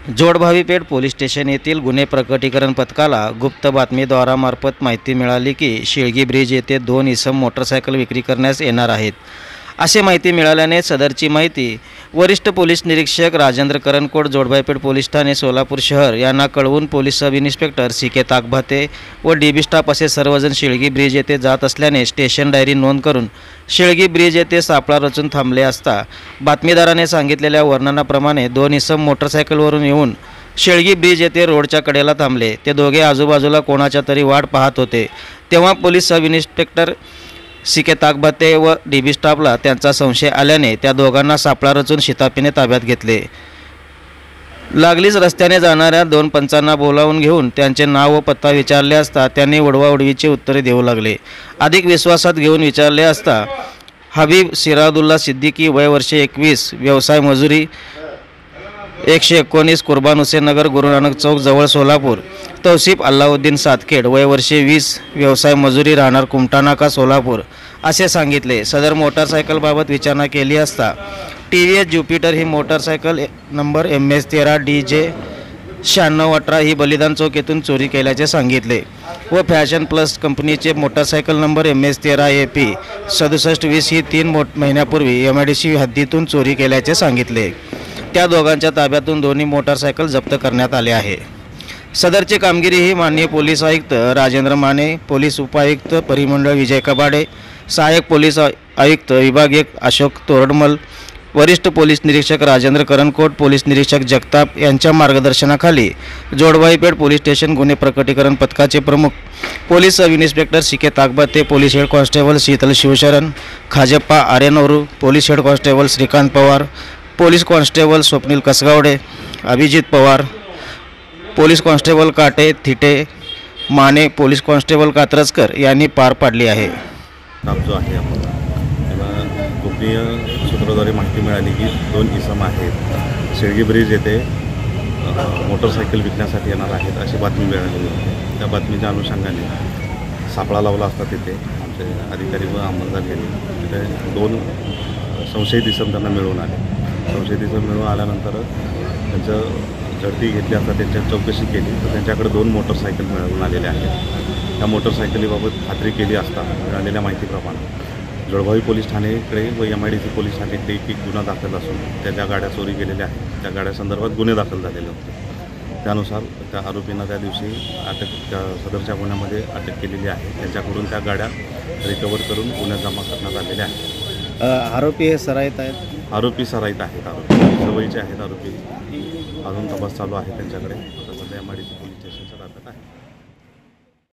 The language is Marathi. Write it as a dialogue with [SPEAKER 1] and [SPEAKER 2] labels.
[SPEAKER 1] जोडभावीपेठ पोलीस स्टेशन येथील गुन्हे प्रकटीकरण पथकाला गुप्त बातमीद्वारामार्फत माहिती मिळाली की शिळगी ब्रिज येथे 2 इसम मोटरसायकल विक्री करण्यास येणार आहेत। अशी माहिती मिळाल्याने सदरची माहिती वरिष्ठ पोलीस निरीक्षक राजेंद्र करनकोट जोडभावीपेठ पोलीस ठाणे सोलापूर शहर यांना कळवून पोलीस सब इन्स्पेक्टर सी.के. ताकभाते व डी.बी. स्टाफ असे सर्वजण शिळगी ब्रिज येथे जात असल्याने स्टेशन डायरी नोंद करून शिळगी ब्रिज येथे सापळा रचून थांबले असता बातमीदाराने सांगितलेल्या वर्णनाप्रमाणे 2 इसम मोटरसायकलवरून येऊन शिळगी ब्रिज येथे रोडच्या कडेला थांबले। ते दोघे आजूबाजूला कोणाच्या तरी वाट पाहत होते। तेव्हा पोलीस सब इन्स्पेक्टर सी.के. ताकभाते व डी.बी. स्टाफला त्यांचा संशय आल्याने त्या दोघांना सापळा रचून शिताफीने ताब्यात घेतले। लागलीच रस्त्याने जाणाऱ्या 2 पंचांना बोलावून घेऊन त्यांचे नाव व पत्ता विचारले असता त्यांनी उडवाउडवीची उत्तरे देऊ लागले। अधिक विश्वासात घेऊन विचारले असता हबीब सिराजुल्ला सिद्दीकी वय वर्षे 21 व्यवसाय मजुरी 119 कुर्बान हुसेन नगर गुरु नानक चौक जवळ सोलापूर। तौसिफ अल्लाउद्दीन सातखेड वय वर्षे 20 व्यवसाय मजुरी राहणार कुमटानाका सोलापूर असे सांगितले। सदर मोटारसायकलबाबत विचारणा केली असता TVS ज्युपिटर ही मोटारसायकल नंबर MS13 DJ 9618 ही बलिदान चौक येथून चोरी केल्याचे सांगितले व फॅशन प्लस कंपनीचे मोटारसायकल नंबर MS13 AP 6720 ही 3 महिन्यापूर्वी MIDC हद्दीतून चोरी केल्याचे सांगितले। त्या दोघांच्या ताब्यातून दोन्ही मोटारसायकल जप्त करण्यात आले आहे। सदरची कामगिरी ही माननीय पोलीस आयुक्त राजेंद्र माने, पोलीस उपायुक्त परिमंडळ विजय कबाडे, सहाय्यक पोलीस आयुक्त विभाग 1 अशोक तोरडमल, वरिष्ठ पोलीस निरीक्षक राजेंद्र करनकोट, पोलीस निरीक्षक जगताप यांच्या मार्गदर्शनाखाली जोडभावीपेठ पोलीस स्टेशन गुन्हे प्रकटीकरण पथकाचे प्रमुख police sub inspector C K. Takbhate, police head constable Sheetal Shivsharan, Khajappa Aryanavaru, police head constable Shrikant Pawar, police constable Swapnil Kasgawade, Abhijit Pawar, police constable Kate Thite Mane, police constable Katrajkar यांनी पार पाडली आहे।
[SPEAKER 2] जो आहे आम्हाला गोपनीय सूत्राद्वारे माहिती मिळाली की 2 इसम आहेत शिळगी ब्रिज येथे मोटरसायकल विकण्यासाठी येणार आहेत अशी बातमी मिळालेली होती। त्या बातमीच्या अनुषंगाने सापळा लावला असता तिथे आमचे अधिकारी व अंमलदार यांनी तिथे 2 संशयित इसम त्यांना मिळून आले। संशयित इसम मिळून आल्यानंतर त्यांचं झडती घेतली असता त्यांच्या चौकशी केली तर त्यांच्याकडे 2 मोटरसायकल मिळवून आलेले आहेत। त्या मोटरसायकलीबाबत खात्री केली असता मिळालेल्या माहितीप्रमाणे जोडभावी पोलीस ठाणेकडे व MIDC पोलीस ठाणेकडे एक गुन्हा दाखल असून त्या ज्या गाड्या चोरी गेलेल्या आहेत त्या गाड्यासंदर्भात गुन्हे दाखल झालेले होते। त्यानुसार त्या आरोपींना त्या दिवशी त्या सदरच्या गुन्ह्यामध्ये अटक केलेली आहे। त्यांच्याकडून त्या गाड्या रिकवर करून गुन्ह्यात जमा करण्यात आलेल्या आहेत।
[SPEAKER 1] आरोपी हे सराईत आहेत?
[SPEAKER 2] आरोपी सराईत आहेत, आरोपी सवयीचे आहेत। आरोपी अजून तपास चालू आहे त्यांच्याकडे। आता सध्या MIDC पोलीस स्टेशनच्या ताब्यात आहे।